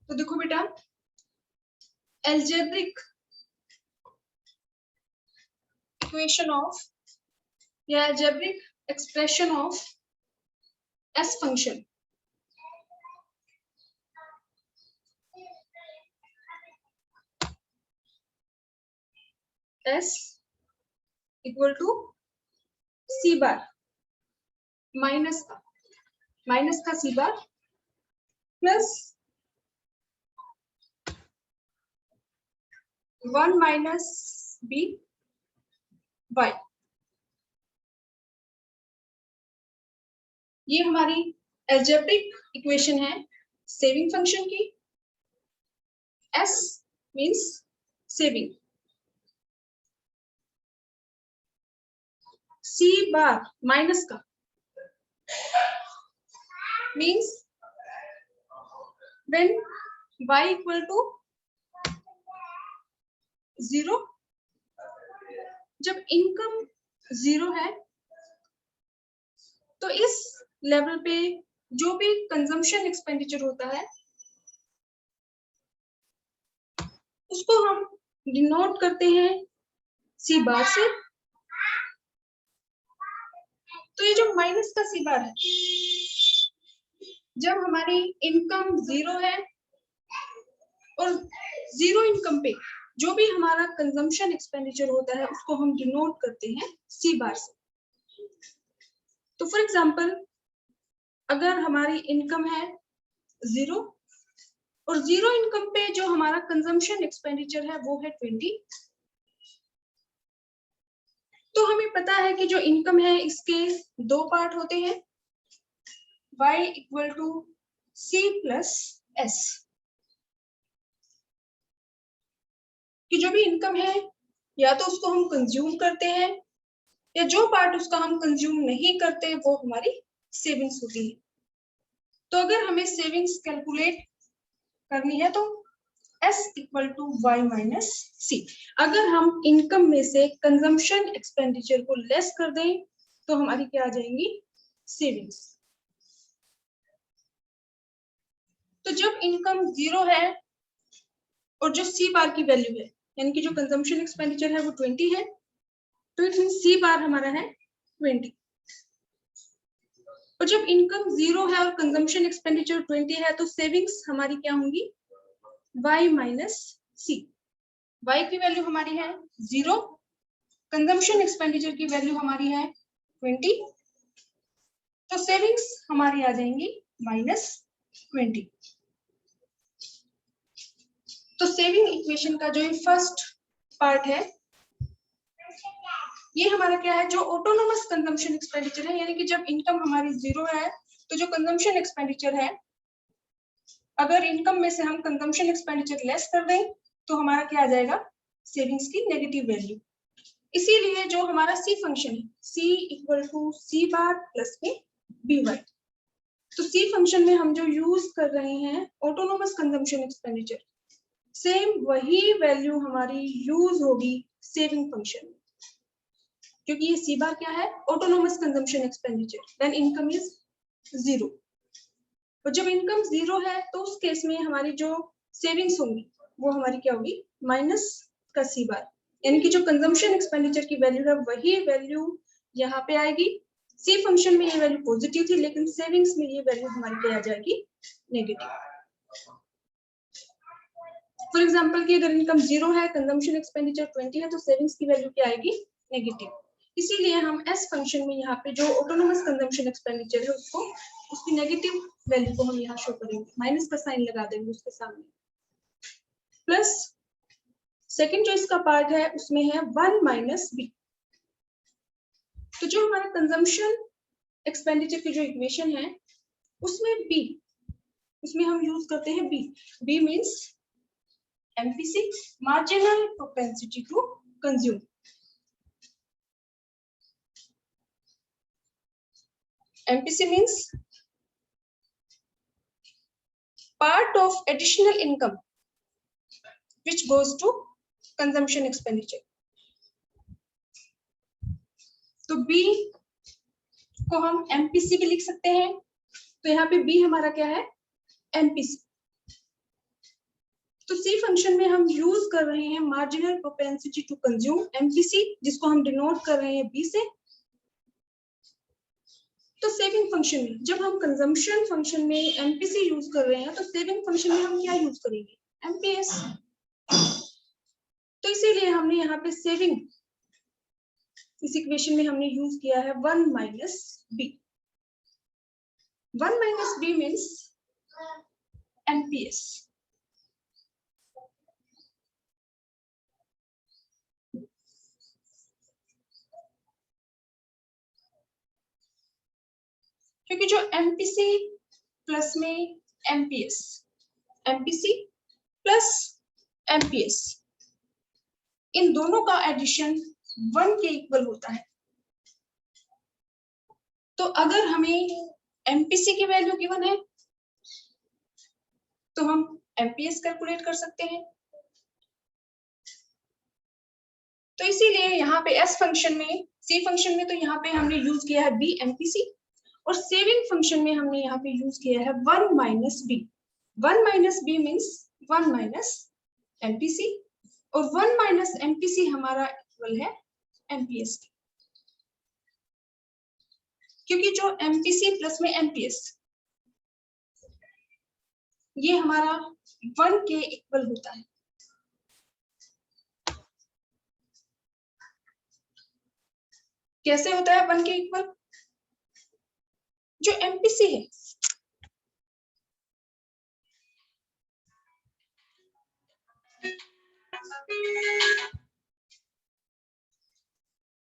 तो देखो बेटा, एल्जेब्रिक इक्वेशन ऑफ या algebraic expression of S function S equal to C bar minus का C bar plus 1 minus B Y. ये हमारी एल्जेब्रिक इक्वेशन है सेविंग फंक्शन की। S means saving, C bar minus का means when y equal to 0, जब income 0 है तो इस लेवल पे जो भी कंजम्पशन एक्सपेंडिचर होता है उसको हम डिनोट करते हैं सी बार से। तो ये जो माइनस का सी बार है, जब हमारी इनकम 0 है और 0 इनकम पे जो भी हमारा कंजम्पशन एक्सपेंडिचर होता है उसको हम डिनोट करते हैं सी बार से। तो फॉर एग्जांपल, अगर हमारी इनकम है 0 और 0 इनकम पे जो हमारा कंजम्पशन एक्सपेंडिचर है वो है 20, तो हमें पता है कि जो इनकम है इसके दो पार्ट होते हैं, y equal to c plus s, कि जो भी इनकम है या तो उसको हम कंज्यूम करते हैं या जो पार्ट उसका हम कंज्यूम नहीं करते वो हमारी सेविंग्स होती है। तो अगर हमें सेविंग्स कैलकुलेट करनी है तो S equal to Y minus C. अगर हम इनकम में से कंजम्पशन एक्सपेंडिचर को लेस कर दें तो हमारी क्या आ जाएंगी, सेविंग्स। तो जब इनकम 0 है और जो सी बार की वैल्यू है यानी कि जो कंजम्पशन एक्सपेंडिचर है वो 20 है, तो इट मीन सी बार हमारा है 20। और जब इनकम 0 है और कंजम्पशन एक्सपेंडिचर 20 है तो सेविंग्स हमारी क्या होंगी, y माइनस सी। y की वैल्यू हमारी है 0, कंजम्पशन एक्सपेंडिचर की वैल्यू हमारी है 20, तो सेविंग्स हमारी आ जाएंगी -20। तो सेविंग इक्वेशन का जो ये फर्स्ट पार्ट है ये हमारा क्या है, जो ऑटोनोमस कंजम्पशन एक्सपेंडिचर है, यानी कि जब इनकम हमारी 0 है तो जो कंजम्पशन एक्सपेंडिचर है, अगर इनकम में से हम कंजम्पशन एक्सपेंडिचर लेस कर दें तो हमारा क्या आ जाएगा, सेविंग्स की नेगेटिव वैल्यू। इसीलिए जो हमारा सी फंक्शन है, C equal to C bar plus में बी वाई, तो सी फंक्शन में हम जो यूज कर रहे हैं ऑटोनोमस कंजम्पशन एक्सपेंडिचर, सेम वही वैल्यू हमारी यूज होगी सेविंग फंक्शन में, क्योंकि ये सी बार क्या है, autonomous consumption expenditure, then income is 0। और जब इनकम 0 है तो उस केस में हमारी जो सेविंग्स होंगी वो हमारी क्या होगी, माइनस का सी बार, यानी कि जो कंजम्पशन एक्सपेंडिचर की वैल्यू है वही वैल्यू यहाँ पे आएगी। सी फंक्शन में ये वैल्यू पॉजिटिव थी लेकिन सेविंग्स में ये वैल्यू हमारी क्या आ जाएगी, नेगेटिव। फॉर एग्जांपल कि अगर इनकम 0 है, कंजम्पशन एक्सपेंडिचर 20 है, तो सेविंग्स की वैल्यू क्या आएगी, नेगेटिव। इसीलिए हम एस फंक्शन में यहाँ पे जो ऑटोनोमस कंजम्पशन एक्सपेंडिचर है उसको, उसकी नेगेटिव वैल्यू को हम यहाँ शो करेंगे, माइनस का साइन लगा देंगे उसके सामने। प्लस सेकंड जो इसका पार्ट है उसमें है 1 माइनस बी। तो जो हमारा कंजम्पशन एक्सपेंडिचर की जो इक्वेशन है उसमें बी, उसमें हम यूज करते हैं B. B means MPC, marginal propensity to consume। MPC means part of additional income which goes to consumption expenditure। तो B को हम MPC भी लिख सकते हैं, तो यहाँ पे B हमारा क्या है, MPC। तो सी फंक्शन में हम यूज कर रहे हैं marginal propensity to consume MPC, जिसको हम डिनोट कर रहे हैं बी से। तो सेविंग फंक्शन में जब हम कंजम्पशन फंक्शन में एमपीसी यूज कर रहे हैं तो सेविंग फंक्शन में हम क्या यूज करेंगे, एमपीएस। तो इसीलिए हमने यहाँ पे सेविंग इस इक्वेशन में हमने यूज किया है 1 minus B. 1 minus B means MPS. क्योंकि जो एमपीसी प्लस में एमपीएस, एमपीसी प्लस एमपीएस, इन दोनों का एडिशन 1 के इक्वल होता है। तो अगर हमें एमपीसी की वैल्यू गिवन है तो हम एमपीएस कैलकुलेट कर सकते हैं। तो इसीलिए यहाँ पे एस फंक्शन में, सी फंक्शन में तो यहाँ पे हमने यूज किया है बी एमपीसी, और सेविंग फंक्शन में हमने यहाँ पे यूज किया है 1 minus B. 1 minus B means 1 minus MPC, और 1 माइनस एमपीसी हमारा इक्वल है एमपीएस की। क्योंकि जो एमपीसी प्लस में एमपीएस ये हमारा 1 के इक्वल होता है। कैसे होता है 1 के इक्वल? जो एमपीसी है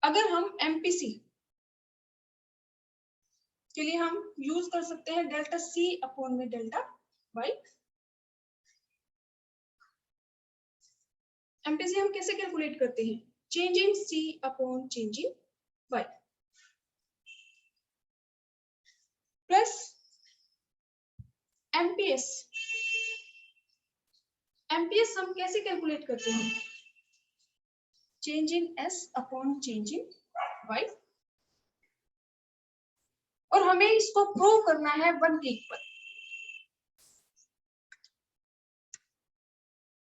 अगर हम एमपीसी के लिए हम यूज कर सकते हैं डेल्टा सी अपॉन में डेल्टा वाई। एमपीसी हम कैसे कैलकुलेट करते हैं? Change in C upon change in Y plus MPS. MPS हम कैसे कैलकुलेट करते हैं? Change in S upon change in Y, और हमें इसको प्रूव करना है 1 के इक्वल।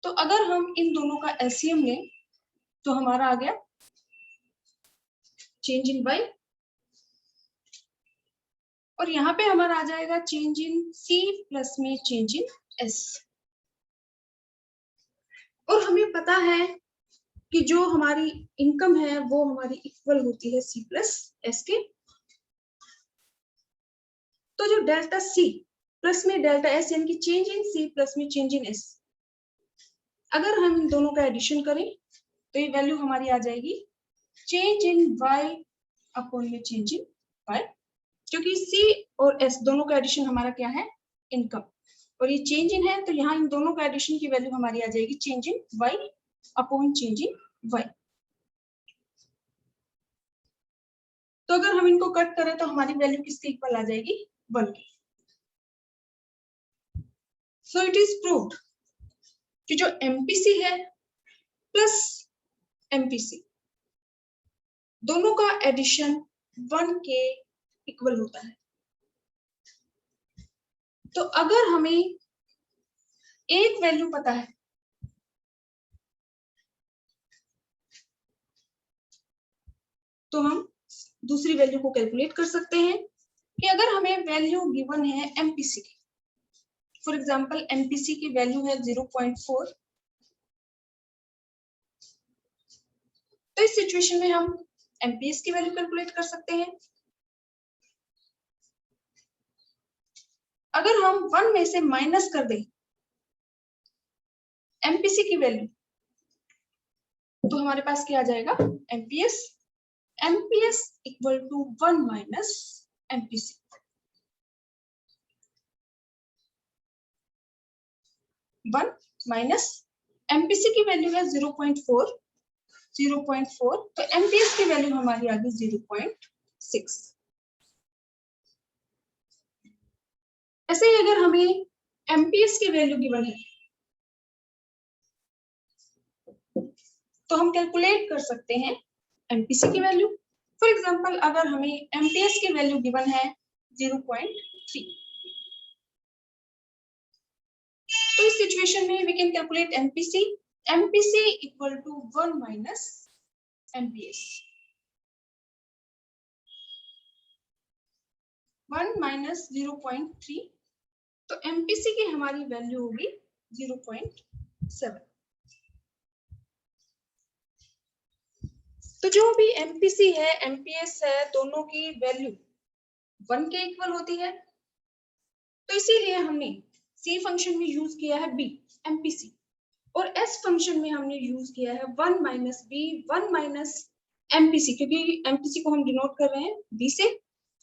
तो अगर हम इन दोनों का एलसीएम लें तो हमारा आ गया चेंज इन वाई, और यहाँ पे हमारा आ जाएगा चेंज इन सी प्लस में चेंज इन एस। और हमें पता है कि जो हमारी इनकम है वो हमारी इक्वल होती है सी प्लस एस के। तो जो डेल्टा सी प्लस में डेल्टा एस यानी कि चेंज इन सी प्लस में चेंज इन एस, अगर हम इन दोनों का एडिशन करें तो ये वैल्यू हमारी आ जाएगी चेंज इन वाई अपॉन में चेंज इन वाई, क्योंकि सी और एस दोनों का एडिशन हमारा क्या है, इनकम, और ये चेंज इन है तो यहाँ इन दोनों का एडिशन की वैल्यू हमारी आ जाएगी change in Y upon change in Y. तो अगर हम इनको कट करें तो हमारी वैल्यू किसके इक्वल आ जाएगी, 1 की। सो इट इज प्रूव्ड कि जो एमपीसी है प्लस एमपीसी दोनों का एडिशन 1 के इक्वल होता है। तो अगर हमें एक वैल्यू पता है तो हम दूसरी वैल्यू को कैलकुलेट कर सकते हैं। कि अगर हमें वैल्यू गिवन है एमपीसी की, फॉर एग्जांपल एमपीसी की वैल्यू है 0.4, तो इस सिचुएशन में हम एमपीएस की वैल्यू कैलकुलेट कर सकते हैं। अगर हम 1 में से माइनस कर दें एमपीसी की वैल्यू तो हमारे पास क्या आ जाएगा, MPS. MPS equal to 1 minus MPC. 1 minus MPC की वैल्यू है 0.4, 0.4, तो एमपीएस की वैल्यू हमारी आ गई 0.6। ऐसे ही अगर हमें एमपीएस की वैल्यू गिवन है तो हम कैलकुलेट कर सकते हैं एमपीसी की वैल्यू। फॉर एग्जांपल अगर हमें एमपीएस की वैल्यू गिवन है 0.3, तो इस सिचुएशन में we can calculate MPC. MPC equal to 1 minus MPS. 1 minus 0.3, तो एमपीसी की हमारी वैल्यू होगी 0.7. तो जो भी एमपीसी है, एमपीएस है, दोनों की वैल्यू 1 के इक्वल होती है. तो इसीलिए हमने सी फंक्शन में यूज किया है बी एमपीसी, और एस फंक्शन में हमने यूज किया है 1 माइनस बी 1 माइनस एमपीसी, क्योंकि एमपीसी को हम डिनोट कर रहे हैं बी से.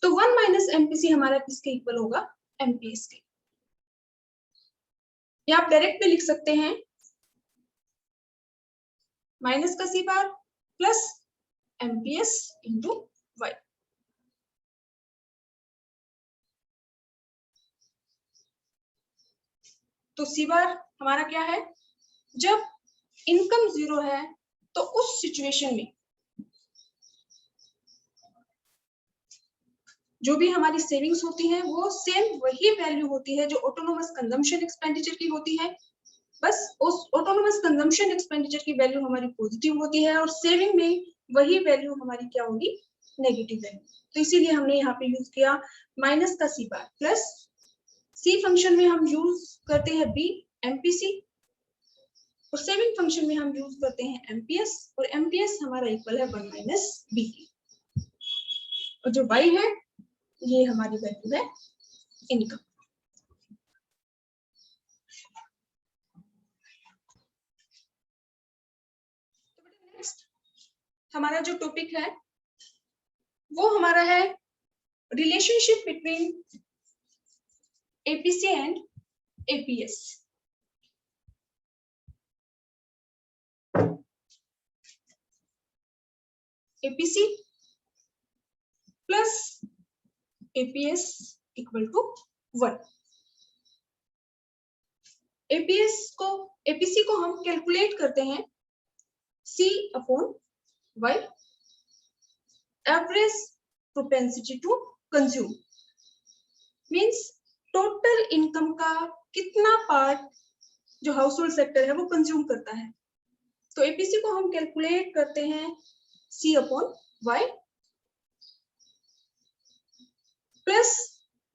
तो 1 माइनस एमपीसी हमारा किसके इक्वल होगा? एमपीएस के. या आप डायरेक्ट भी लिख सकते हैं माइनस का C bar plus MPS into Y. तो सी बार हमारा क्या है? जब इनकम 0 है तो उस सिचुएशन में जो भी हमारी सेविंग्स होती हैं वो सेम वही वैल्यू होती है जो ऑटोनोमस कंजम्पशन एक्सपेंडिचर की होती है. बस उस ऑटोनोमस कंजम्पशन एक्सपेंडिचर की वैल्यू हमारी पॉजिटिव होती है और सेविंग में वही वैल्यू हमारी क्या होगी? Negative value. तो इसीलिए हमने यहाँ पे यूज किया माइनस का सी बार प्लस सी फंक्शन में हम यूज करते हैं बी एमपीसी, और सेविंग फंक्शन में हम यूज करते हैं एमपीएस, और एमपीएस हमारा इक्वल है 1 माइनस बी की. और जो वाई है ये हमारी वैल्यू है इनकम. नेक्स्ट हमारा जो टॉपिक है वो हमारा है relationship between APC and APS. APC plus APS equal to 1. APC को हम कैलकुलेट करते हैं C upon Y, average propensity to consume. Means total income का कितना पार्ट जो हाउस होल्ड सेक्टर है वो कंज्यूम करता है. तो एपीसी को हम कैलकुलेट करते हैं C अपॉन वाई प्लस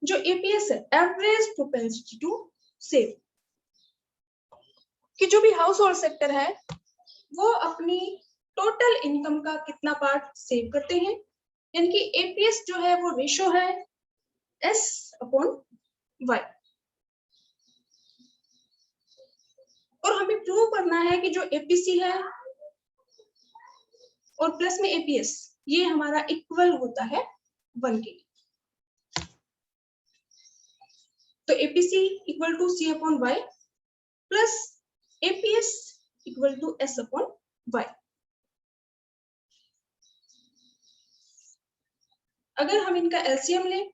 जो एपीएस है एवरेज प्रोपेंसिटी टू सेव, कि जो भी हाउस होल्ड सेक्टर है वो अपनी टोटल इनकम का कितना पार्ट सेव करते हैं. यानी कि एपीएस जो है वो रेशो है एस अपॉन वाई. और हमें प्रूव करना है कि जो एपीसी है और प्लस में एपीएस ये हमारा इक्वल होता है 1 के. तो APC equal to C upon Y plus APS equal to S upon Y. अगर हम इनका एलसीएम लें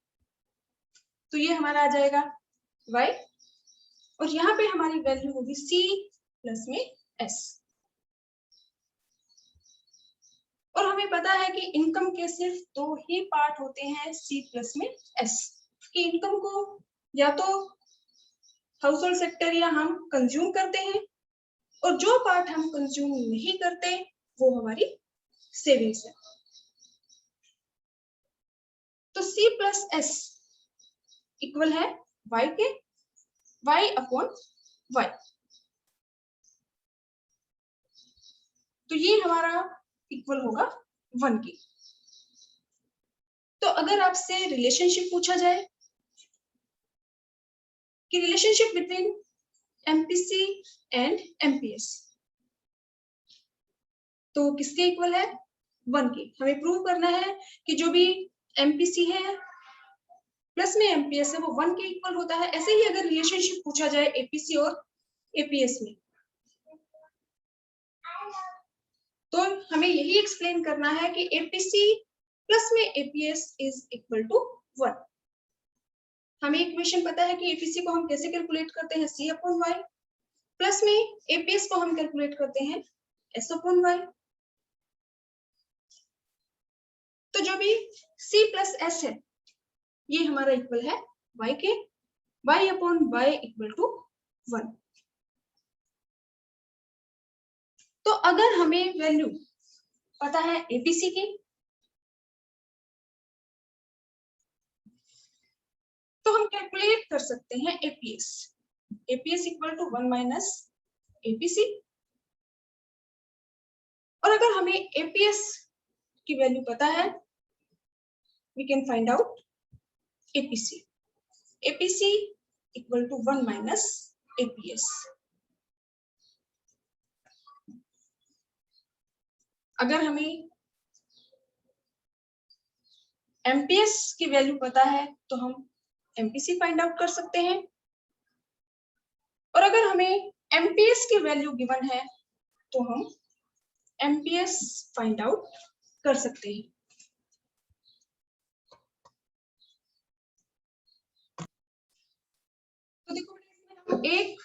तो ये हमारा आ जाएगा y, और यहाँ पे हमारी वैल्यू होगी c प्लस में s. और हमें पता है कि इनकम के सिर्फ 2 ही पार्ट होते हैं c प्लस में s, कि इनकम को या तो हाउस होल्ड सेक्टर या हम कंज्यूम करते हैं, और जो पार्ट हम कंज्यूम नहीं करते वो हमारी सेविंग्स है. तो c प्लस s इक्वल है y के, y अपॉन y. तो ये हमारा इक्वल होगा 1 की. तो अगर आपसे रिलेशनशिप पूछा जाए कि relationship between MPC and MPS, तो किसके इक्वल है? 1 के. हमें प्रूव करना है कि जो भी एमपीसी है प्लस में एमपीएस है वो 1 के इक्वल होता है. ऐसे ही अगर रिलेशनशिप पूछा जाए एपीसी और एपीएस में, तो हमें यही एक्सप्लेन करना है कि एपीसी प्लस में एपीएस इज इक्वल टू 1. हमें इक्वेशन पता है कि एपीसी को हम कैसे कैलकुलेट करते हैं सी अपॉन वाई, प्लस में एपीएस को हम कैलकुलेट करते हैं एस अपॉन वाई. तो जो भी सी प्लस एस है ये हमारा इक्वल है y के, y upon Y equal to 1. तो अगर हमें वैल्यू पता है एपीसी की, तो हम कैलकुलेट कर सकते हैं APS. APS equal to 1 minus APC. और अगर हमें एपीएस की वैल्यू पता है, we can find out APC. APC equal to 1 minus APS. अगर हमें एमपीएस की वैल्यू पता है तो हम एमपीसी फाइंड आउट कर सकते हैं। और अगर हमें एमपीएस की वैल्यू गिवन है तो हम एमपीएस फाइंड आउट कर सकते हैं। तो देखो हम एक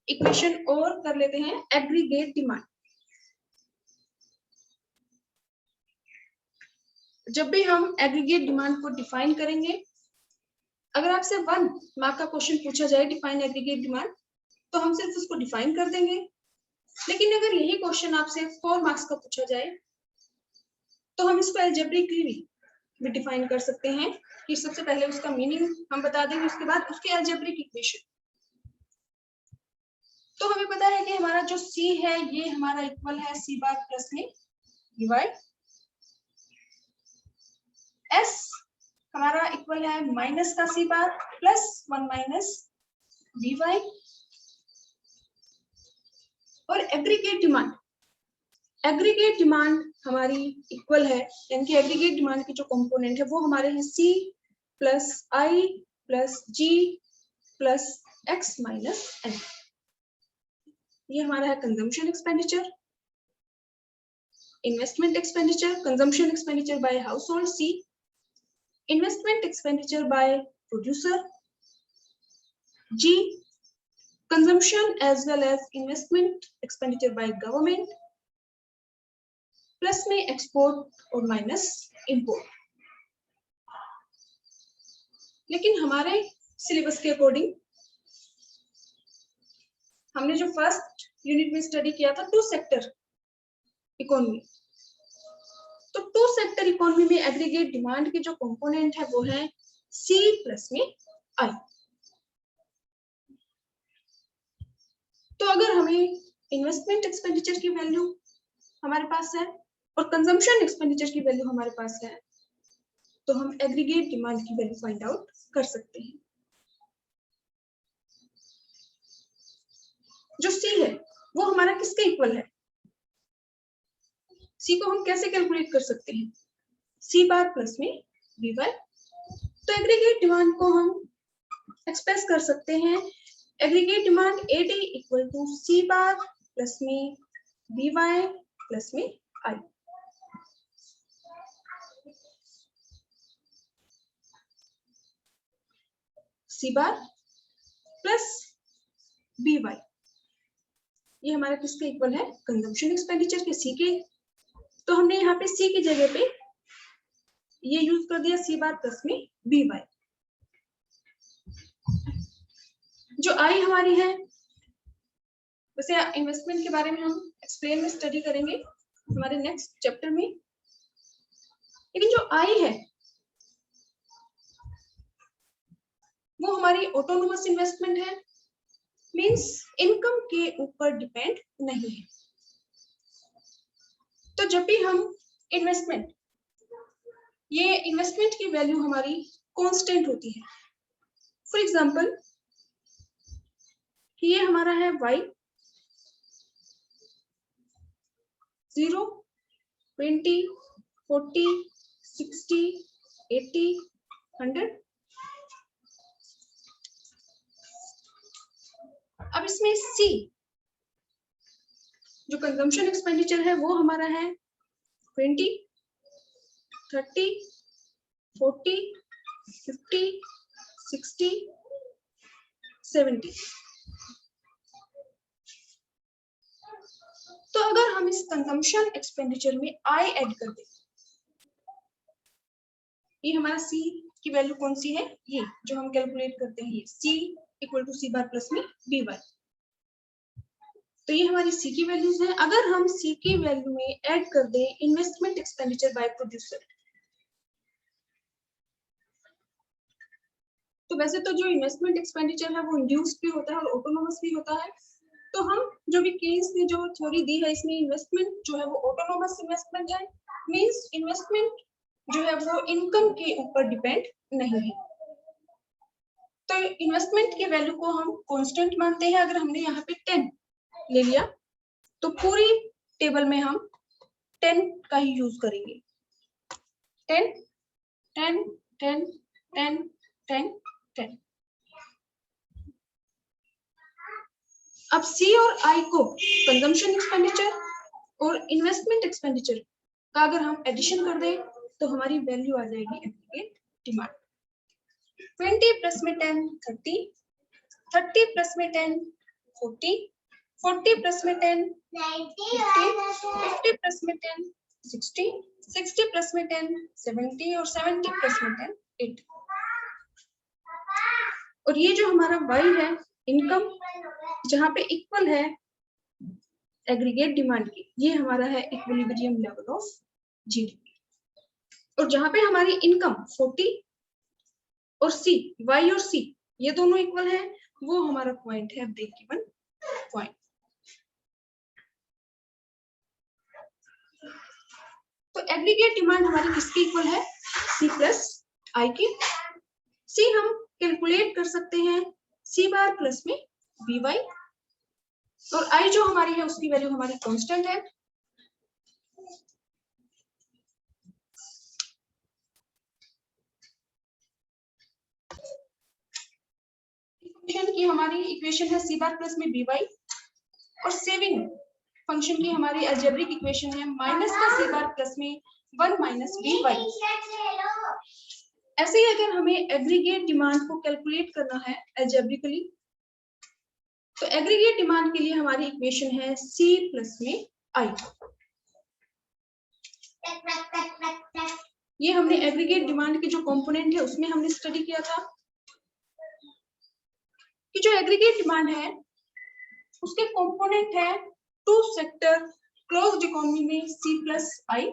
इक्वेशन और कर लेते हैं, एग्रीगेट डिमांड। जब भी हम एग्रीगेट डिमांड को डिफाइन करेंगे, अगर आपसे 1 मार्क का क्वेश्चन पूछा जाए डिफाइन एग्रीगेट डिमांड, तो हम सिर्फ उसको डिफाइन कर देंगे। लेकिन अगर यही क्वेश्चन आपसे 4 मार्क्स का पूछा जाए, तो हम इसको अलजेब्रिकली भी डिफाइन कर सकते हैं कि सबसे पहले उसका मीनिंग हम बता देंगे, उसके बाद उसके अलजेब्रिक इक्वेशन। तो हमें पता है कि हमारा जो सी है ये हमारा इक्वल है सी बार प्लस में डिवाइड एस हमारा इक्वल है माइनस का C bar plus 1 minus D Y. और एग्रीगेट डिमांड हमारी इक्वल है, यानी कि एग्रीगेट डिमांड की जो कंपोनेंट है वो हमारे हैं C plus I plus G plus X minus N. ये हमारा है consumption expenditure, investment expenditure, consumption expenditure by household C, investment expenditure by producer G, consumption as well as investment expenditure by government, plus में export और minus import. लेकिन हमारे syllabus के according हमने जो फर्स्ट यूनिट में study किया था 2 सेक्टर इकोनॉमी, तो 2 सेक्टर इकोनॉमी में एग्रीगेट डिमांड की जो कंपोनेंट है वो है सी प्लस में आई। तो अगर हमें इन्वेस्टमेंट एक्सपेंडिचर की वैल्यू हमारे पास है और कंजम्पशन एक्सपेंडिचर की वैल्यू हमारे पास है, तो हम एग्रीगेट डिमांड की वैल्यू फाइंड आउट कर सकते हैं। जो सी है वो हमारा किसके इक्वल है? सी को हम कैसे कैलकुलेट कर सकते हैं? सी बार प्लस में बी वाई। तो एग्रीगेट डिमांड को हम एक्सप्रेस कर सकते हैं, aggregate demand AD equal to C bar plus में बी वाई प्लस में I. C bar plus B Y ये हमारा किसके इक्वल है? कंजम्पशन एक्सपेंडिचर के सी के। तो हमने यहाँ पे सी की जगह पे ये यूज कर दिया सी बार प्लस में बी वाई। जो आई हमारी है, वैसे इन्वेस्टमेंट के बारे में हम एक्सप्लेन में स्टडी करेंगे हमारे नेक्स्ट चैप्टर में, लेकिन जो आई है वो हमारी ऑटोनोमस इन्वेस्टमेंट है, मींस इनकम के ऊपर डिपेंड नहीं है। तो जब भी हम इन्वेस्टमेंट, ये इन्वेस्टमेंट की वैल्यू हमारी कांस्टेंट होती है। फॉर एग्जांपल ये हमारा है y 0, 20, 40, 60, 80, 100। अब इसमें C जो कंजम्पशन एक्सपेंडिचर है वो हमारा है 20, 30, 40, 50, 60, 70। तो अगर हम इस कंजम्पशन एक्सपेंडिचर में आई ऐड कर दें, ये हमारा सी की वैल्यू कौन सी है? ये जो हम कैलकुलेट करते हैं, ये C equal to C bar plus में बी वाई। तो ये हमारी सी की वैल्यूज हैं। अगर हम सी की वैल्यू में ऐड कर दें इन्वेस्टमेंट एक्सपेंडिचर बाय प्रोड्यूसर, तो वैसे तो जो इन्वेस्टमेंट एक्सपेंडिचर है वो इंड्यूस भी होता है और ऑटोनोमस भी होता है। तो हम जो भी केस ने जो थ्योरी दी है इसमें इन्वेस्टमेंट जो है वो ऑटोनोमस इन्वेस्टमेंट है, मींस इन्वेस्टमेंट जो है वो इनकम के ऊपर डिपेंड नहीं है। तो इन्वेस्टमेंट की वैल्यू को हम कांस्टेंट मानते हैं। अगर हमने यहाँ पे 10 ले लिया तो पूरी टेबल में हम 10 का ही यूज करेंगे। 10 10 10 10 10 10। अब सी और आई को कंजम्पशन एक्सपेंडिचर और इन्वेस्टमेंट एक्सपेंडिचर का अगर हम एडिशन कर दें तो हमारी वैल्यू आ जाएगी एग्रीगेट डिमांड। 20 प्लस में 10 30, 30 प्लस में 10 40, 40 प्लस में 10 50, 50 प्लस में 10 60, 60 प्लस में 10 70 और 70 प्लस में 10 80। और ये जो हमारा y है इनकम जहाँ पे इक्वल है एग्रीगेट डिमांड की, ये हमारा है इक्विलिब्रियम लेवल ऑफ जीडीपी। और जहाँ पे हमारी इनकम 40 और सी, y और c ये दोनों इक्वल है, वो हमारा पॉइंट है ब्रेक इवन पॉइंट। तो एग्रीगेट डिमांड हमारी किसकी इक्वल है? सी प्लस आई की। सी हम कैलकुलेट कर सकते हैं सी बार प्लस में बी वाई, और आई जो हमारी है उसकी वैल्यू हमारी कांस्टेंट है। फंक्शन की हमारी इक्वेशन है सी बार प्लस में बी वाई, और सेविंग फंक्शन की हमारी अलजेब्रिक इक्वेशन है माइनस का सी बार प्लस में 1 माइनस बी वाई। ऐसे ही अगर हमें एग्रीगेट डिमांड को कैलकुलेट करना है अलजेब्रिकली, तो एग्रीगेट डिमांड के लिए हमारी इक्वेशन है सी प्लस में आई। ये हमने एग्रीगेट डिमांड के जो कंपोनेंट है उसमें हमने स्टडी किया था कि जो एग्रीगेट डिमांड है उसके कंपोनेंट है टू सेक्टर क्लोज्ड इकोनॉमी में C plus I.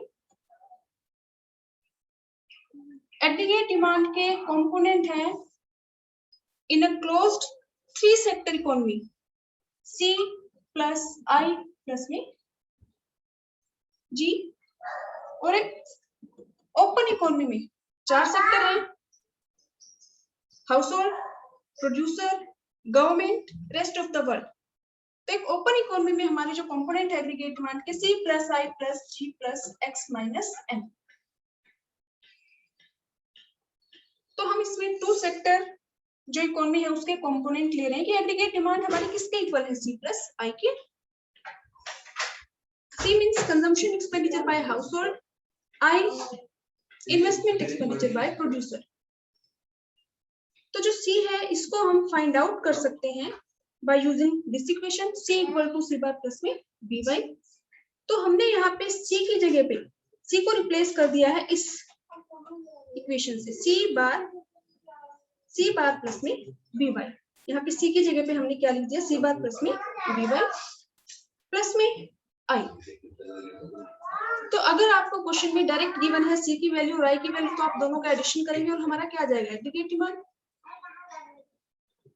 Aggregate demand के कंपोनेंट है in a closed three sector economy C plus I plus में जी, और एक ओपन इकोनॉमी में 4 सेक्टर है, house hold, producer, government, rest of the world. तो एक ओपन इकोनॉमी में हमारे जो कंपोनेंट है एग्रीगेट डिमांड के सी plus I plus G plus X minus N. तो हम इसमें टू सेक्टर जो इकोनॉमी है उसके कंपोनेंट ले रहे हैं कि एग्रीगेट डिमांड हमारी किसके इक्वल है? सी प्लस आई के। C means consumption expenditure by household, I investment expenditure by producer. तो जो सी है इसको हम फाइंड आउट कर सकते हैं by using this equation c equal to C bar plus में बी वाई। तो हमने यहाँ पे c की जगह पे c को रिप्लेस कर दिया है इस इक्वेशन से c बार प्लस में बी वाई। यहाँ पे c की जगह पे हमने क्या लिख दिया? c बार प्लस में बी वाई प्लस में आई। तो अगर आपको क्वेश्चन में डायरेक्ट गिवन है c की वैल्यू और i की वैल्यू, तो आप दोनों का एडिशन करेंगे और हमारा क्या आ जाएगा? Aggregate demand.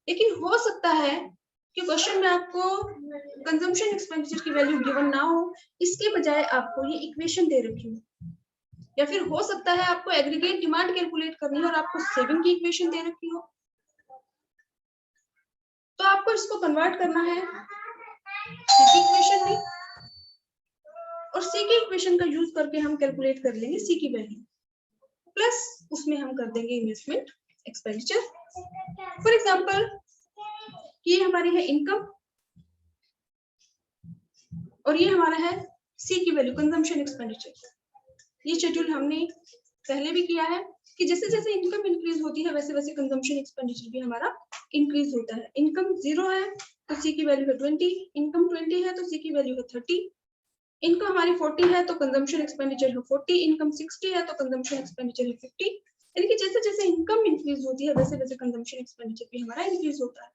लेकिन हो सकता है कि क्वेश्चन में आपको कंजम्पशन एक्सपेंडिचर की वैल्यू गिवन ना हो, इसके बजाय आपको ये इक्वेशन दे रखी हो, या फिर हो सकता है आपको एग्रीगेट डिमांड कैलकुलेट करनी है और आपको सेविंग की इक्वेशन दे रखी हो। तो आपको इसको कन्वर्ट करना है सी की इक्वेशन में, और सी की इक्वेशन का यूज करके हम कैलकुलेट कर लेंगे सी की वैल्यू, प्लस उसमें हम कर देंगे इन्वेस्टमेंट एक्सपेंडिचर। फॉर एग्जांपल ये हमारी है इनकम और ये हमारा है सी की वैल्यू कंजम्पशन एक्सपेंडिचर। ये शेड्यूल हमने पहले भी किया है कि जैसे जैसे इनकम इंक्रीज होती है वैसे वैसे कंजम्पशन एक्सपेंडिचर भी हमारा इंक्रीज होता है। इनकम 0 है तो सी की वैल्यू है 20, इनकम 20 है तो सी की वैल्यू है 30, इनकम हमारी 40 है तो कंजम्पशन एक्सपेंडिचर है 40, इनकम 60 है तो कंजम्पशन एक्सपेंडिचर है 50। यानी कि जैसे जैसे इनकम इंक्रीज होती है वैसे वैसे कंजम्पशन एक्सपेंडिचर भी हमारा इंक्रीज होता है।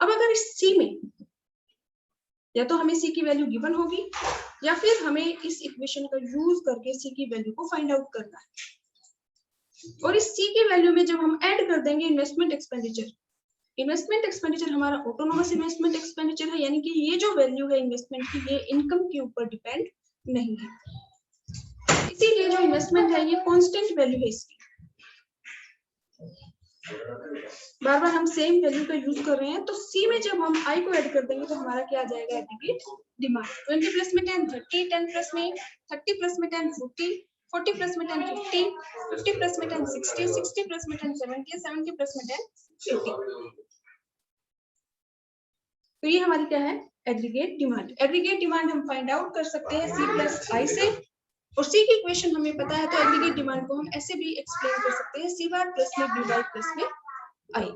अब अगर इस सी में या तो हमें सी की वैल्यू गिवन होगी या फिर हमें इस इक्वेशन का यूज करके सी की वैल्यू को फाइंड आउट करना है। और इस सी की वैल्यू में जब हम ऐड कर देंगे इन्वेस्टमेंट एक्सपेंडिचर हमारा ऑटोनोमस इन्वेस्टमेंट एक्सपेंडिचर है, यानी कि ये जो वैल्यू है इन्वेस्टमेंट की ये इनकम के ऊपर डिपेंड नहीं है। इसीलिए जो इन्वेस्टमेंट है ये कांस्टेंट वैल्यू है इसकी। बार बार हम सेम वैल्यू का यूज कर रहे हैं, तो सी में जब हम आई को ऐड कर देंगे तो हमारा क्या आ जाएगा, एग्रीगेट डिमांड। 20 प्लस में 10 30, 10 प्लस में 30 प्लस में 10 40, 40 प्लस में 10 50, 50 प्लस में 10 60, 60 प्लस में 10 70, 70 प्लस में 10 80। तो ये हमारी क्या है, एग्रीगेट डिमांड। एग्रीगेट डिमांड हम फाइंड आउट कर सकते हैं सी प्लस आई से, और सी की इक्वेशन हमें पता है तो एग्रीगेट डिमांड को हम ऐसे भी एक्सप्लेन कर सकते हैं सी बार प्लस में बी बार प्लस में आई।